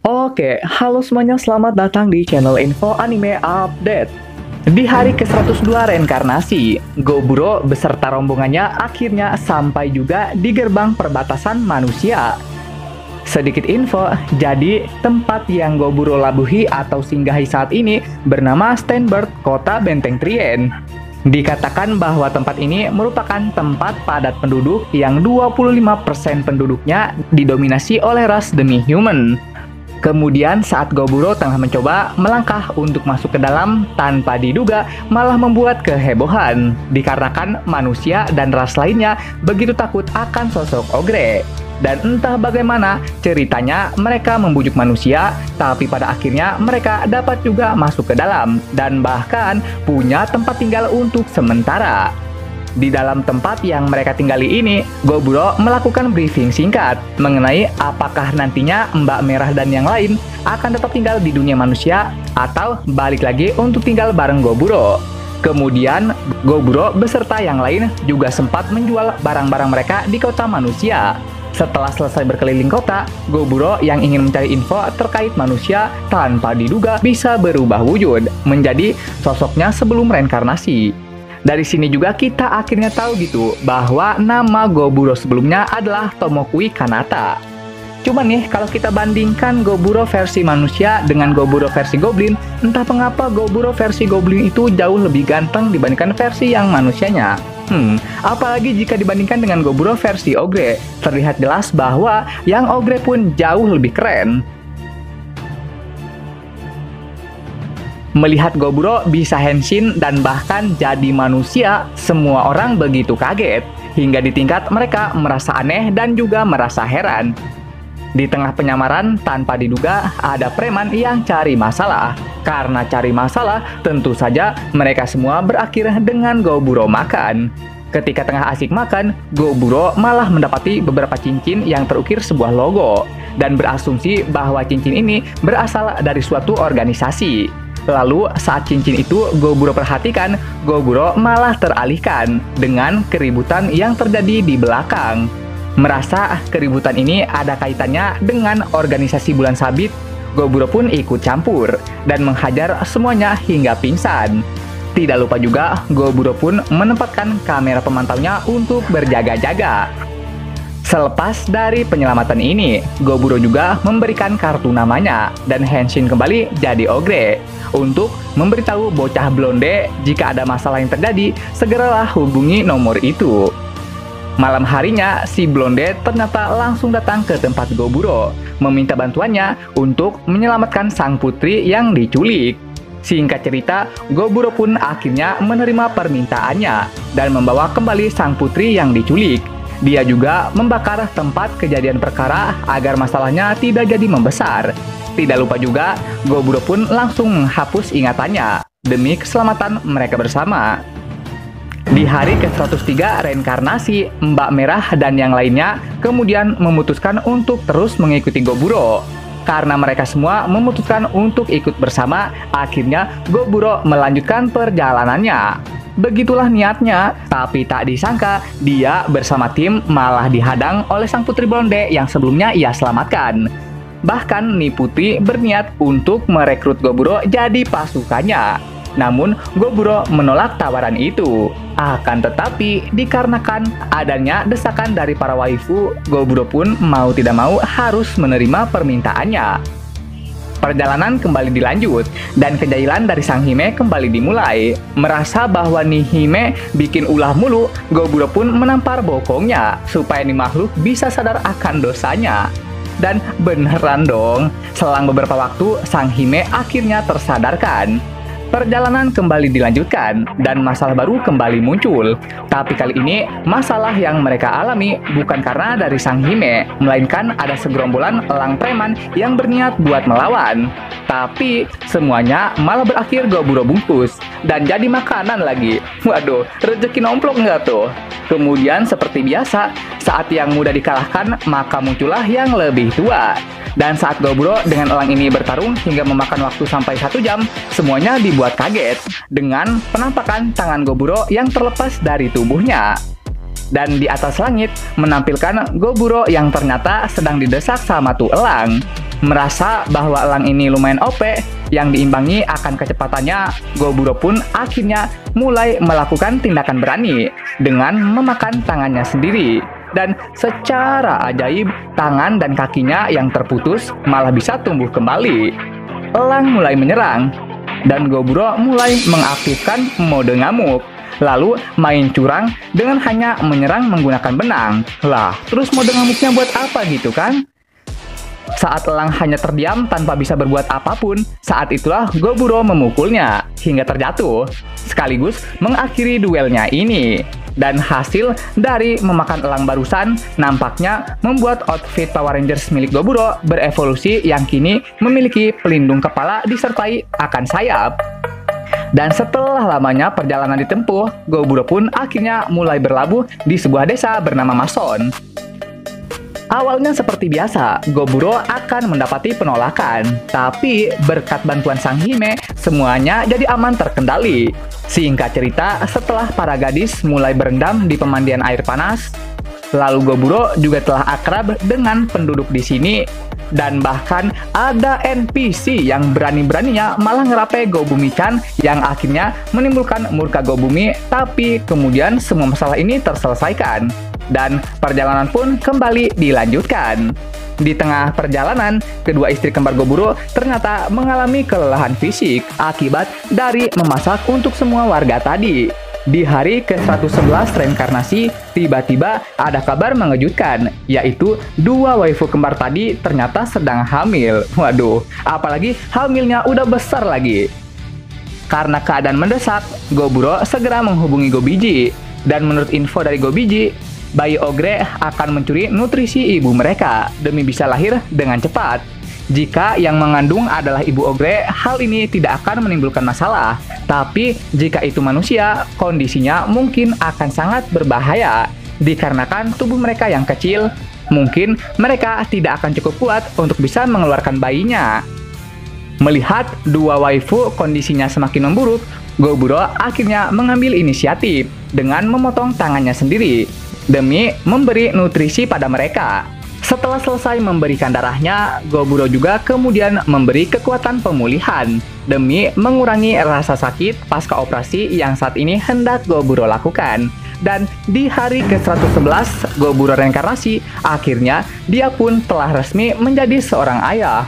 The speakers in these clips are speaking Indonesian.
Oke, halo semuanya, selamat datang di channel Info Anime Update. Di hari ke-102 reinkarnasi, Goburo beserta rombongannya akhirnya sampai juga di gerbang perbatasan manusia. Sedikit info, jadi tempat yang Goburo labuhi atau singgahi saat ini bernama Stanbird, kota Benteng Trien. Dikatakan bahwa tempat ini merupakan tempat padat penduduk yang 25% penduduknya didominasi oleh ras demi-human. Kemudian saat Goburo tengah mencoba melangkah untuk masuk ke dalam, tanpa diduga malah membuat kehebohan dikarenakan manusia dan ras lainnya begitu takut akan sosok Ogre. Dan entah bagaimana ceritanya mereka membujuk manusia, tapi pada akhirnya mereka dapat juga masuk ke dalam dan bahkan punya tempat tinggal untuk sementara. Di dalam tempat yang mereka tinggali ini, Goburo melakukan briefing singkat mengenai apakah nantinya Mbak Merah dan yang lain akan tetap tinggal di dunia manusia atau balik lagi untuk tinggal bareng Goburo. Kemudian, Goburo beserta yang lain juga sempat menjual barang-barang mereka di kota manusia. Setelah selesai berkeliling kota, Goburo yang ingin mencari info terkait manusia tanpa diduga bisa berubah wujud menjadi sosoknya sebelum reinkarnasi. Dari sini juga kita akhirnya tahu gitu bahwa nama Goburo sebelumnya adalah Tomokui Kanata. Cuman nih, kalau kita bandingkan Goburo versi manusia dengan Goburo versi Goblin, entah mengapa Goburo versi Goblin itu jauh lebih ganteng dibandingkan versi yang manusianya. Apalagi jika dibandingkan dengan Goburo versi Ogre, terlihat jelas bahwa yang Ogre pun jauh lebih keren. Melihat Goburo bisa henshin dan bahkan jadi manusia, semua orang begitu kaget, hingga di tingkat mereka merasa aneh dan juga merasa heran. Di tengah penyamaran, tanpa diduga ada preman yang cari masalah. Karena cari masalah, tentu saja mereka semua berakhir dengan Goburo makan. Ketika tengah asik makan, Goburo malah mendapati beberapa cincin yang terukir sebuah logo, dan berasumsi bahwa cincin ini berasal dari suatu organisasi. Lalu saat cincin itu Goburo perhatikan, Goburo malah teralihkan dengan keributan yang terjadi di belakang. Merasa keributan ini ada kaitannya dengan organisasi bulan sabit, Goburo pun ikut campur dan menghajar semuanya hingga pingsan. Tidak lupa juga, Goburo pun menempatkan kamera pemantaunya untuk berjaga-jaga. Selepas dari penyelamatan ini, Goburo juga memberikan kartu namanya dan henshin kembali jadi Ogre untuk memberitahu bocah blonde jika ada masalah yang terjadi, segeralah hubungi nomor itu. Malam harinya, si blonde ternyata langsung datang ke tempat Goburo, meminta bantuannya untuk menyelamatkan sang putri yang diculik. Singkat cerita, Goburo pun akhirnya menerima permintaannya dan membawa kembali sang putri yang diculik. Dia juga membakar tempat kejadian perkara agar masalahnya tidak jadi membesar. Tidak lupa juga, Goburo pun langsung menghapus ingatannya demi keselamatan mereka bersama. Di hari ke-103 reinkarnasi, Mbak Merah dan yang lainnya kemudian memutuskan untuk terus mengikuti Goburo. Karena mereka semua memutuskan untuk ikut bersama, akhirnya Goburo melanjutkan perjalanannya. Begitulah niatnya, tapi tak disangka dia bersama tim malah dihadang oleh sang putri blonde yang sebelumnya ia selamatkan. Bahkan nih putri berniat untuk merekrut Goburo jadi pasukannya. Namun Goburo menolak tawaran itu. Akan tetapi dikarenakan adanya desakan dari para waifu, Goburo pun mau tidak mau harus menerima permintaannya. Perjalanan kembali dilanjut, dan kejailan dari sang Hime kembali dimulai. Merasa bahwa nih Hime bikin ulah mulu, Goburo pun menampar bokongnya, supaya nih makhluk bisa sadar akan dosanya. Dan beneran dong, selang beberapa waktu, sang Hime akhirnya tersadarkan. Perjalanan kembali dilanjutkan, dan masalah baru kembali muncul. Tapi kali ini, masalah yang mereka alami bukan karena dari sang Hime, melainkan ada segerombolan elang preman yang berniat buat melawan. Tapi, semuanya malah berakhir Goburo bungkus, dan jadi makanan lagi. Waduh, rezeki nomplok nggak tuh? Kemudian, seperti biasa, saat yang muda dikalahkan, maka muncullah yang lebih tua. Dan saat Goburo dengan elang ini bertarung hingga memakan waktu sampai 1 jam, semuanya dibuat kaget dengan penampakan tangan Goburo yang terlepas dari tubuhnya. Dan di atas langit menampilkan Goburo yang ternyata sedang didesak sama tuh elang. Merasa bahwa elang ini lumayan OP, yang diimbangi akan kecepatannya, Goburo pun akhirnya mulai melakukan tindakan berani dengan memakan tangannya sendiri. Dan secara ajaib, tangan dan kakinya yang terputus malah bisa tumbuh kembali. Elang mulai menyerang, dan Goburo mulai mengaktifkan mode ngamuk. Lalu main curang dengan hanya menyerang menggunakan benang. Lah, terus mode ngamuknya buat apa gitu kan? Saat elang hanya terdiam tanpa bisa berbuat apapun, saat itulah Goburo memukulnya hingga terjatuh, sekaligus mengakhiri duelnya ini. Dan hasil dari memakan elang barusan nampaknya membuat outfit Power Rangers milik Goburo berevolusi yang kini memiliki pelindung kepala disertai akan sayap. Dan setelah lamanya perjalanan ditempuh, Goburo pun akhirnya mulai berlabuh di sebuah desa bernama Mason. Awalnya seperti biasa, Goburo akan mendapati penolakan, tapi berkat bantuan Sang Hime, semuanya jadi aman terkendali. Singkat cerita, setelah para gadis mulai berendam di pemandian air panas, lalu Goburo juga telah akrab dengan penduduk di sini, dan bahkan ada NPC yang berani-beraninya malah ngerape Gobumi-chan yang akhirnya menimbulkan murka Gobumi, tapi kemudian semua masalah ini terselesaikan. Dan perjalanan pun kembali dilanjutkan. Di tengah perjalanan, kedua istri kembar Goburo ternyata mengalami kelelahan fisik akibat dari memasak untuk semua warga tadi. Di hari ke-111 reinkarnasi, tiba-tiba ada kabar mengejutkan, yaitu dua waifu kembar tadi ternyata sedang hamil. Waduh, apalagi hamilnya udah besar lagi. Karena keadaan mendesak, Goburo segera menghubungi Gobiji. Dan menurut info dari Gobiji, bayi Ogre akan mencuri nutrisi ibu mereka demi bisa lahir dengan cepat. Jika yang mengandung adalah ibu Ogre, hal ini tidak akan menimbulkan masalah. Tapi jika itu manusia, kondisinya mungkin akan sangat berbahaya. Dikarenakan tubuh mereka yang kecil, mungkin mereka tidak akan cukup kuat untuk bisa mengeluarkan bayinya. Melihat dua waifu kondisinya semakin memburuk, Goburo akhirnya mengambil inisiatif dengan memotong tangannya sendiri demi memberi nutrisi pada mereka. Setelah selesai memberikan darahnya, Goburo juga kemudian memberi kekuatan pemulihan demi mengurangi rasa sakit pasca operasi yang saat ini hendak Goburo lakukan. Dan di hari ke-111 Goburo reinkarnasi, akhirnya dia pun telah resmi menjadi seorang ayah.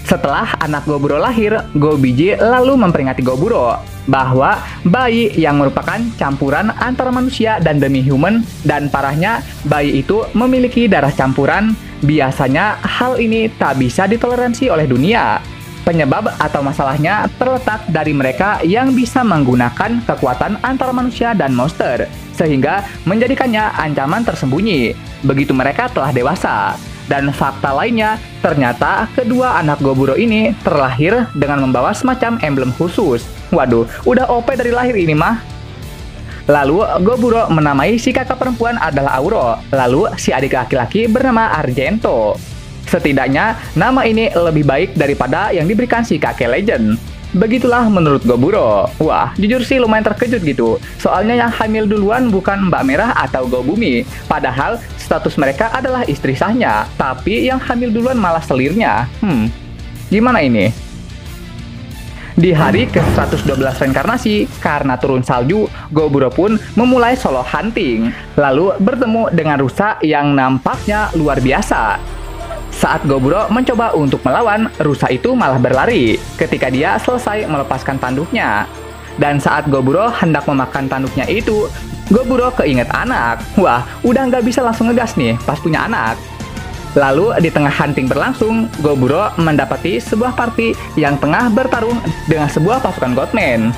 Setelah anak Goburo lahir, Gobiji lalu memperingati Goburo bahwa bayi yang merupakan campuran antara manusia dan demi-human, dan parahnya bayi itu memiliki darah campuran. Biasanya hal ini tak bisa ditoleransi oleh dunia. Penyebab atau masalahnya terletak dari mereka yang bisa menggunakan kekuatan antara manusia dan monster, sehingga menjadikannya ancaman tersembunyi begitu mereka telah dewasa. Dan fakta lainnya, ternyata kedua anak Goburo ini terlahir dengan membawa semacam emblem khusus. Waduh, udah OP dari lahir ini mah. Lalu Goburo menamai si kakak perempuan adalah Auro, lalu si adik laki-laki bernama Argento. Setidaknya nama ini lebih baik daripada yang diberikan si kakek legend. Begitulah menurut Goburo. Wah, jujur sih lumayan terkejut gitu. Soalnya yang hamil duluan bukan Mbak Merah atau Gobumi. Padahal status mereka adalah istri sahnya. Tapi yang hamil duluan malah selirnya. Gimana ini? Di hari ke-112 reinkarnasi, karena turun salju, Goburo pun memulai solo hunting. Lalu bertemu dengan rusa yang nampaknya luar biasa. Saat Goburo mencoba untuk melawan, rusa itu malah berlari ketika dia selesai melepaskan tanduknya. Dan saat Goburo hendak memakan tanduknya itu, Goburo keinget anak. Wah, udah nggak bisa langsung ngegas nih pas punya anak. Lalu di tengah hunting berlangsung, Goburo mendapati sebuah party yang tengah bertarung dengan sebuah pasukan Godman.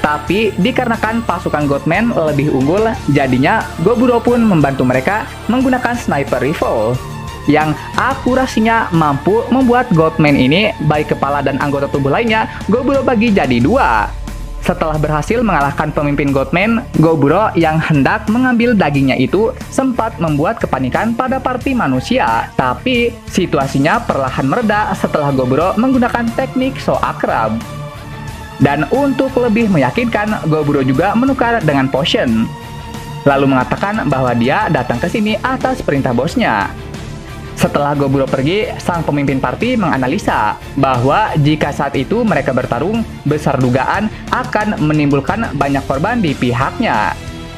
Tapi dikarenakan pasukan Godman lebih unggul, jadinya Goburo pun membantu mereka menggunakan sniper rifle yang akurasinya mampu membuat Godman ini, baik kepala dan anggota tubuh lainnya, Goburo bagi jadi dua. Setelah berhasil mengalahkan pemimpin Godman, Goburo yang hendak mengambil dagingnya itu sempat membuat kepanikan pada party manusia. Tapi situasinya perlahan mereda setelah Goburo menggunakan teknik so akrab. Dan untuk lebih meyakinkan, Goburo juga menukar dengan potion, lalu mengatakan bahwa dia datang ke sini atas perintah bosnya. Setelah Goburo pergi, sang pemimpin party menganalisa bahwa jika saat itu mereka bertarung, besar dugaan akan menimbulkan banyak korban di pihaknya.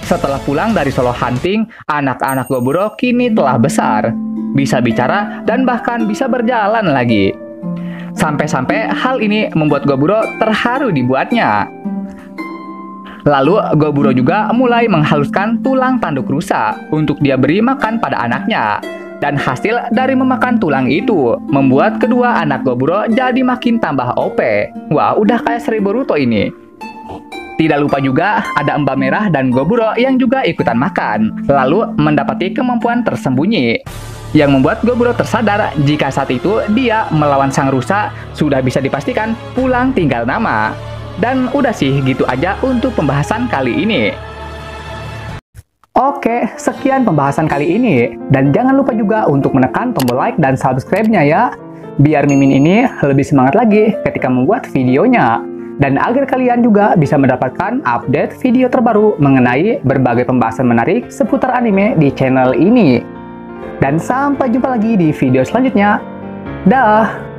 Setelah pulang dari solo hunting, anak-anak Goburo kini telah besar, bisa bicara dan bahkan bisa berjalan lagi. Sampai-sampai hal ini membuat Goburo terharu dibuatnya. Lalu Goburo juga mulai menghaluskan tulang tanduk rusa untuk dia beri makan pada anaknya. Dan hasil dari memakan tulang itu membuat kedua anak Goburo jadi makin tambah OP. Wah, udah kayak Sri Boruto ini. Tidak lupa juga ada Mbak Merah dan Goburo yang juga ikutan makan, lalu mendapati kemampuan tersembunyi. Yang membuat Goburo tersadar jika saat itu dia melawan sang rusa sudah bisa dipastikan pulang tinggal nama. Dan udah sih gitu aja untuk pembahasan kali ini. Oke, sekian pembahasan kali ini. Dan jangan lupa juga untuk menekan tombol like dan subscribe-nya ya. Biar Mimin ini lebih semangat lagi ketika membuat videonya. Dan agar kalian juga bisa mendapatkan update video terbaru mengenai berbagai pembahasan menarik seputar anime di channel ini. Dan sampai jumpa lagi di video selanjutnya. Dah!